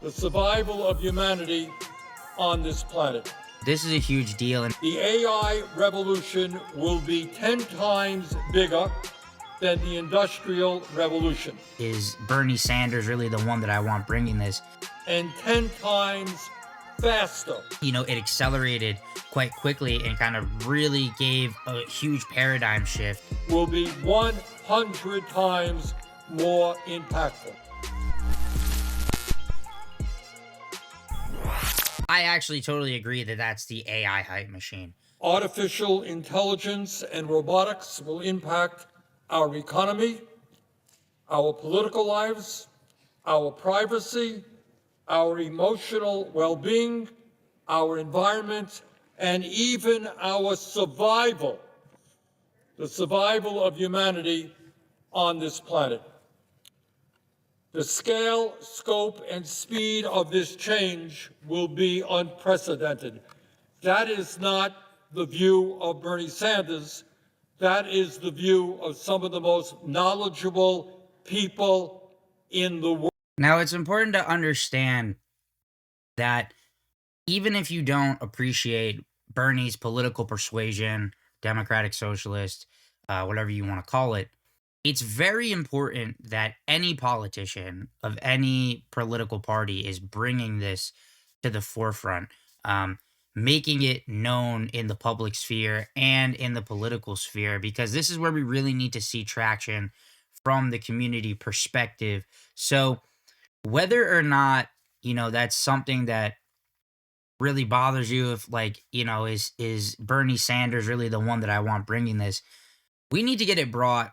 the survival of humanity on this planet. This is a huge deal. And the AI revolution will be 10 times bigger than the Industrial Revolution. Is Bernie Sanders really the one that I want bringing this? And 10 times faster. You know, it accelerated quite quickly and kind of really gave a huge paradigm shift. Will be 100 times more impactful. I actually totally agree that that's the AI hype machine. Artificial intelligence and robotics will impact our economy, our political lives, our privacy, our emotional well-being, our environment, and even our survival, the survival of humanity on this planet. The scale, scope, and speed of this change will be unprecedented. That is not the view of Bernie Sanders. That is the view of some of the most knowledgeable people in the world. Now, it's important to understand that even if you don't appreciate Bernie's political persuasion, Democratic Socialist, whatever you want to call it, it's very important that any politician of any political party is bringing this to the forefront, making it known in the public sphere and in the political sphere, because this is where we really need to see traction from the community perspective. So whether or not, that's something that really bothers you, if like, is Bernie Sanders really the one that I want bringing this, we need to get it brought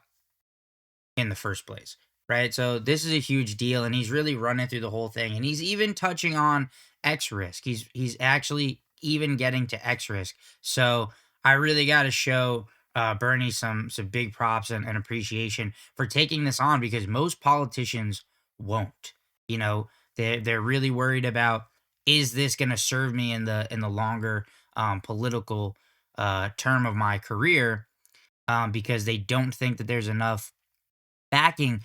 in the first place, right? So this is a huge deal, and he's really running through the whole thing, and he's even touching on X risk. He's actually even getting to X risk. So I really got to show Bernie some big props and appreciation for taking this on, because most politicians won't. They're really worried about, is this going to serve me in the longer political term of my career, because they don't think that there's enough backing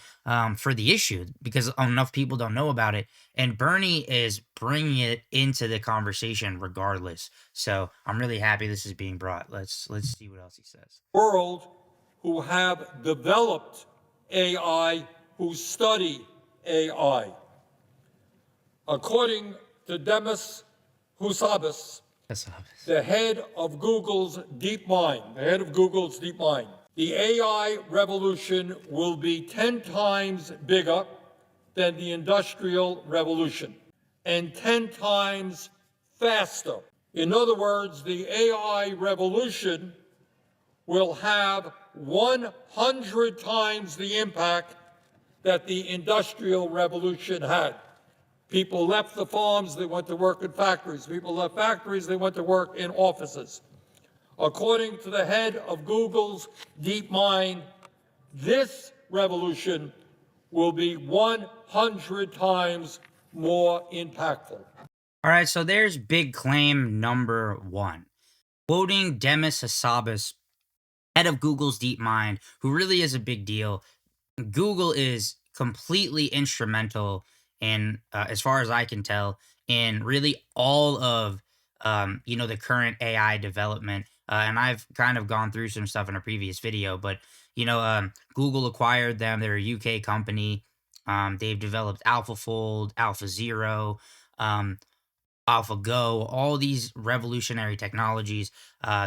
for the issue, because enough people don't know about it. And Bernie is bringing it into the conversation regardless. So I'm really happy this is being brought. Let's see what else he says. World who have developed AI, who study AI. According to Demis Hassabis, the head of Google's DeepMind, the AI revolution will be 10 times bigger than the Industrial Revolution and 10 times faster. In other words, the AI revolution will have 100 times the impact that the Industrial Revolution had. People left the farms, they went to work in factories. People left factories, they went to work in offices. According to the head of Google's DeepMind, this revolution will be 100 times more impactful. All right, so there's big claim number one. Quoting Demis Hassabis, head of Google's DeepMind, who really is a big deal. Google is completely instrumental in, as far as I can tell, in really all of the current AI development. And I've kind of gone through some stuff in a previous video, but Google acquired them. They're a UK company. They've developed AlphaFold, AlphaZero, AlphaGo, all these revolutionary technologies.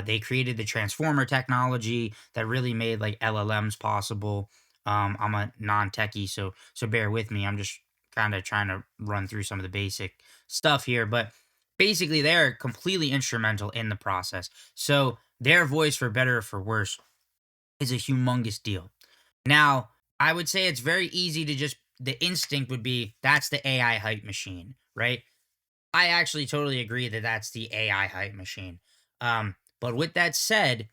They created the transformer technology that really made like LLMs possible. I'm a non-techie, so bear with me. I'm just kind of trying to run through some of the basic stuff here, but basically they're completely instrumental in the process. So their voice, for better or for worse, is a humongous deal. Now, I would say it's very easy to just, the instinct would be, that's the AI hype machine, right? I actually totally agree that that's the AI hype machine. But with that said,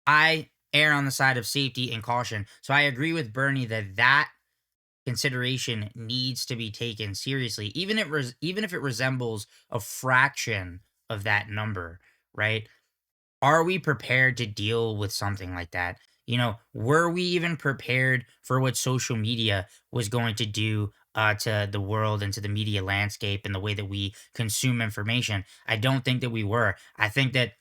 I err on the side of safety and caution. So I agree with Bernie that consideration needs to be taken seriously, even if it resembles a fraction of that number, right? Are we prepared to deal with something like that? Were we even prepared for what social media was going to do to the world and to the media landscape and the way that we consume information. I don't think that we were. I think that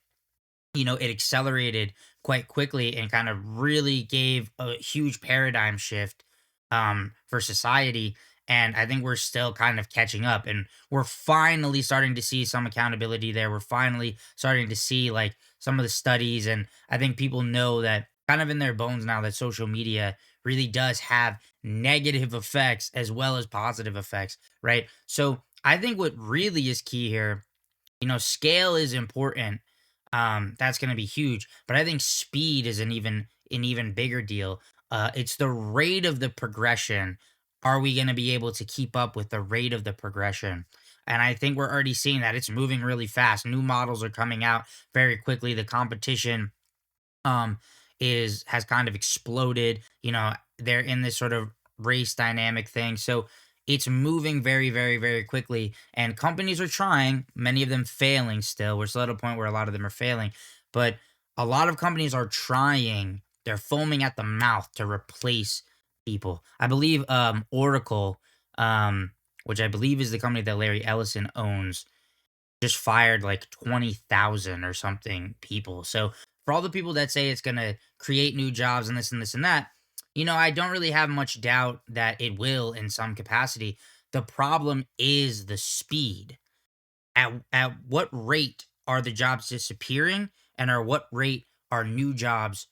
it accelerated quite quickly and kind of really gave a huge paradigm shift for society. And I think we're still kind of catching up, and we're finally starting to see some accountability there. We're finally starting to see like some of the studies, and I think people know that kind of in their bones now that social media really does have negative effects as well as positive effects, right? So I think what really is key here, scale is important. That's going to be huge, but I think speed is an even bigger deal. It's the rate of the progression. Are we going to be able to keep up with the rate of the progression? And I think we're already seeing that it's moving really fast. New models are coming out very quickly. The competition um is has kind of exploded. They're in this sort of race dynamic thing, so it's moving very, very, very quickly, and companies are trying, many of them failing. Still, we're still at a point where a lot of them are failing, but a lot of companies are trying. They're foaming at the mouth to replace people. I believe Oracle, which I believe is the company that Larry Ellison owns, just fired like 20,000 or something people. So for all the people that say it's going to create new jobs and this and this and that, I don't really have much doubt that it will in some capacity. The problem is the speed. At what rate are the jobs disappearing, and at what rate are new jobs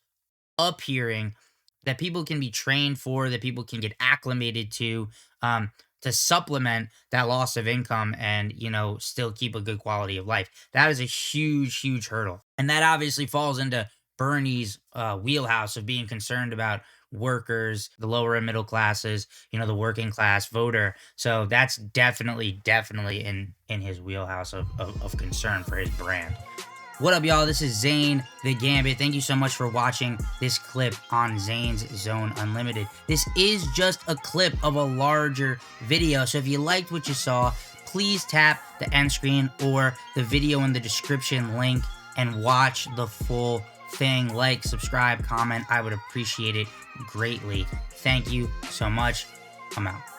appearing that people can be trained for, that people can get acclimated um, to supplement that loss of income and, still keep a good quality of life. That is a huge, huge hurdle. And that obviously falls into Bernie's wheelhouse of being concerned about workers, the lower and middle classes, the working class voter. So that's definitely, definitely in his wheelhouse of concern for his brand. What up, y'all? This is Zane the Gambit. Thank you so much for watching this clip on Zane's Zone Unlimited. This is just a clip of a larger video, so if you liked what you saw, please tap the end screen or the video in the description link and watch the full thing. Like, subscribe, comment. I would appreciate it greatly. Thank you so much. I'm out.